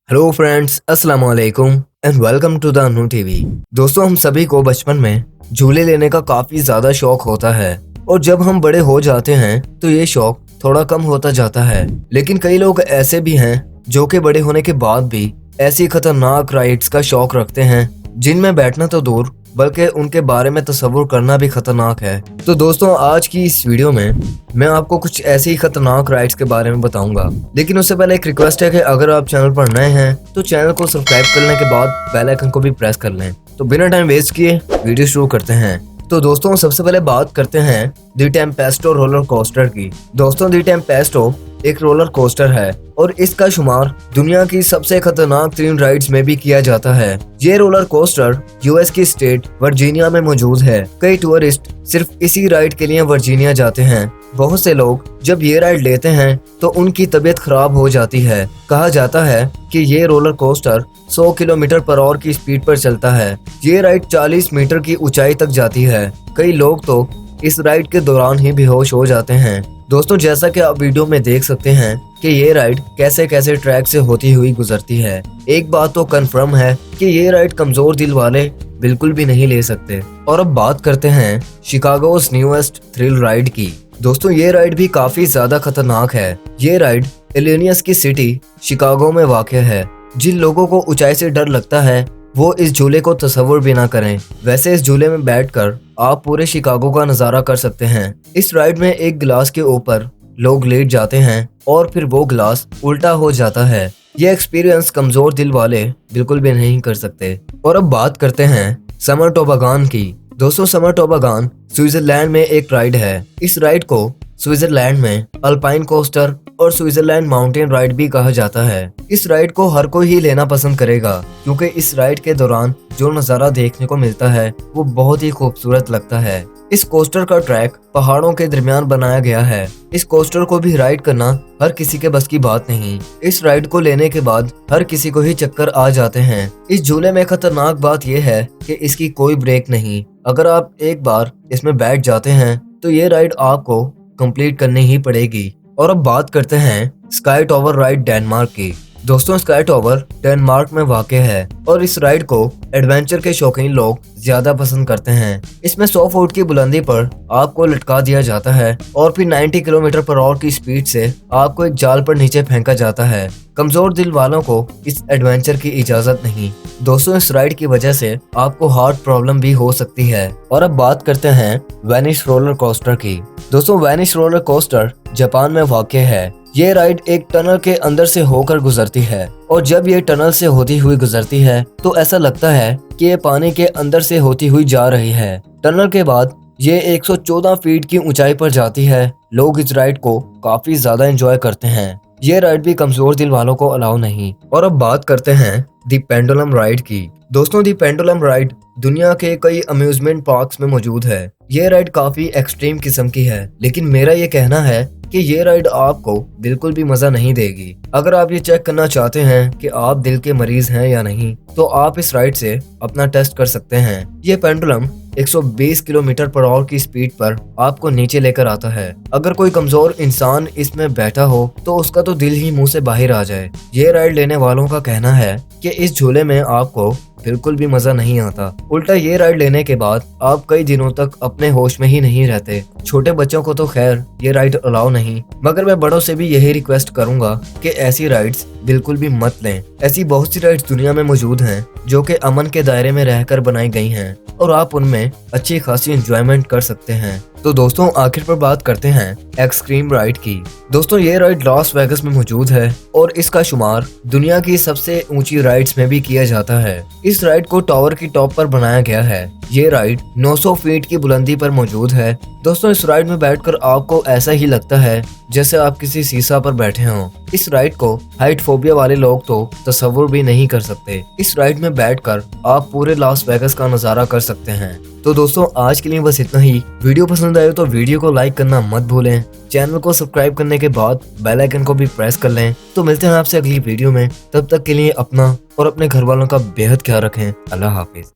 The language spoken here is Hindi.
हेलो फ्रेंड्स, अस्सलाम वालेकुम and welcome to the Anu TV. दोस्तों, हम सभी को बचपन में झूले लेने का काफी ज्यादा शौक होता है और जब हम बड़े हो जाते हैं तो ये शौक थोड़ा कम होता जाता है। लेकिन कई लोग ऐसे भी हैं जो कि बड़े होने के बाद भी ऐसी खतरनाक राइड्स का शौक रखते हैं जिनमें बैठना तो दूर बल्कि उनके बारे में तसव्वुर करना भी खतरनाक है। तो दोस्तों, आज की इस वीडियो में मैं आपको कुछ ऐसी ही खतरनाक राइड्स के बारे में बताऊंगा। लेकिन उससे पहले एक रिक्वेस्ट है कि अगर आप चैनल पर नए हैं तो चैनल को सब्सक्राइब करने के बाद बेल आइकन को भी प्रेस कर लें। तो बिना टाइम वेस्ट किए वीडियो शुरू करते हैं। तो दोस्तों, सबसे पहले बात करते हैं दी टेम्पेस्टो रोलर कोस्टर की। दोस्तों, दी टेम्पेस्टो एक रोलर कोस्टर है और इसका शुमार दुनिया की सबसे खतरनाक 3 राइड्स में भी किया जाता है। ये रोलर कोस्टर यूएस की स्टेट वर्जीनिया में मौजूद है। कई टूरिस्ट सिर्फ इसी राइड के लिए वर्जीनिया जाते हैं। बहुत से लोग जब ये राइड लेते हैं तो उनकी तबीयत खराब हो जाती है। कहा जाता है कि ये roller coaster 100 kilometre per hour की स्पीड पर चलता है। ये राइड 40 मीटर की ऊंचाई तक जाती है। कई लोग तो इस राइड के दौरान ही बेहोश हो जाते हैं। दोस्तों, जैसा कि आप वीडियो में देख सकते हैं कि ये राइड कैसे कैसे ट्रैक से होती हुई गुजरती है। एक बात तो कंफर्म है कि ये राइड कमजोर दिल वाले बिल्कुल भी नहीं ले सकते। और अब बात करते हैं शिकागो's न्यूएस्ट थ्रिल राइड की। दोस्तों, ये राइड भी काफी ज्यादा खतरनाक है। ये राइड इलिनॉइस की सिटी शिकागो में वाक़ है। जिन लोगों को ऊंचाई से डर लगता है वो इस झूले को तसव्वुर भी ना करें। वैसे इस झूले में बैठकर आप पूरे शिकागो का नजारा कर सकते हैं। इस राइड में एक गिलास के ऊपर लोग लेट जाते हैं और फिर वो गिलास उल्टा हो जाता है। ये एक्सपीरियंस कमजोर दिल वाले बिल्कुल भी नहीं कर सकते। और अब बात करते हैं समर टोबागान की। दोस्तों, समर टोबागान स्विट्जरलैंड में एक राइड है। इस राइड को स्विट्जरलैंड में अल्पाइन कोस्टर और स्विट्जरलैंड माउंटेन राइड भी कहा जाता है। इस राइड को हर कोई ही लेना पसंद करेगा क्योंकि इस राइड के दौरान जो नजारा देखने को मिलता है वो बहुत ही खूबसूरत लगता है। इस कोस्टर का ट्रैक पहाड़ों के दरमियान बनाया गया है। इस कोस्टर को भी राइड करना हर किसी के बस की बात नहीं। इस राइड को लेने के बाद हर किसी को ही चक्कर आ जाते हैं। इस झूले में खतरनाक बात यह है कि इसकी कोई ब्रेक नहीं। अगर आप एक बार इसमें बैठ जाते हैं तो ये राइड आपको कंप्लीट करनी ही पड़ेगी। और अब बात करते हैं स्काई टॉवर राइड डेनमार्क की। दोस्तों, स्काई टॉवर डेनमार्क में वाक़ है और इस राइड को एडवेंचर के शौकीन लोग ज्यादा पसंद करते हैं। इसमें 100 फुट की बुलंदी पर आपको लटका दिया जाता है और फिर 90 किलोमीटर पर आवर की स्पीड से आपको एक जाल पर नीचे फेंका जाता है। कमजोर दिल वालों को इस एडवेंचर की इजाजत नहीं। दोस्तों, इस राइड की वजह से आपको हार्ट प्रॉब्लम भी हो सकती है। और अब बात करते हैं वेनिस रोलर कोस्टर की। दोस्तों, वेनिस रोलर कोस्टर जापान में वाक़ है। ये राइड एक टनल के अंदर से होकर गुजरती है और जब ये टनल से होती हुई गुजरती है तो ऐसा लगता है कि ये पानी के अंदर से होती हुई जा रही है। टनल के बाद ये 114 फीट की ऊंचाई पर जाती है। लोग इस राइड को काफी ज्यादा एंजॉय करते हैं। ये राइड भी कमजोर दिल वालों को अलाउ नहीं। और अब बात करते हैं दी पेंडुलम राइड की। दोस्तों, दी पेंडुलम राइड दुनिया के कई अम्यूजमेंट पार्क्स में मौजूद है। ये राइड काफी एक्सट्रीम किस्म की है, लेकिन मेरा ये कहना है कि ये राइड आपको बिल्कुल भी मजा नहीं देगी। अगर आप ये चेक करना चाहते हैं कि आप दिल के मरीज हैं या नहीं तो आप इस राइड से अपना टेस्ट कर सकते हैं। ये पेंडुलम 120 किलोमीटर पर आवर की स्पीड पर आपको नीचे लेकर आता है। अगर कोई कमजोर इंसान इसमें बैठा हो तो उसका तो दिल ही मुंह से बाहर आ जाए। ये राइड लेने वालों का कहना है कि इस झूले में आपको बिल्कुल भी मजा नहीं आता। उल्टा ये राइड लेने के बाद आप कई दिनों तक अपने होश में ही नहीं रहते। छोटे बच्चों को तो खैर ये राइड अलाउ नहीं, मगर मैं बड़ों से भी यही रिक्वेस्ट करूंगा कि ऐसी राइड्स बिल्कुल भी मत लें। ऐसी बहुत सी राइड्स दुनिया में मौजूद हैं जो कि अमन के दायरे में रहकर बनाई गई हैं और आप उनमें अच्छी खासी एंजॉयमेंट कर सकते हैं। तो दोस्तों, आखिर पर बात करते हैं एक्सट्रीम राइड की। दोस्तों, ये राइड लॉस वेगस में मौजूद है और इसका शुमार दुनिया की सबसे ऊंची राइड्स में भी किया जाता है। इस राइड को टावर की टॉप पर बनाया गया है। ये राइड 900 फीट की बुलंदी पर मौजूद है। दोस्तों, इस राइड में बैठकर आपको ऐसा ही लगता है जैसे आप किसी सीसा पर बैठे हों। इस राइड को हाइट फोबिया वाले लोग तो तसव्वुर भी नहीं कर सकते। इस राइड में बैठकर आप पूरे लॉस वेगस का नजारा कर सकते हैं। तो दोस्तों, आज के लिए बस इतना ही। वीडियो पसंद आए तो वीडियो को लाइक करना मत भूलें। चैनल को सब्सक्राइब करने के बाद बेल आइकन को भी प्रेस कर लें। तो मिलते हैं आपसे अगली वीडियो में। तब तक के लिए अपना और अपने घर वालों का बेहद ख्याल रखें। अल्लाह हाफिज।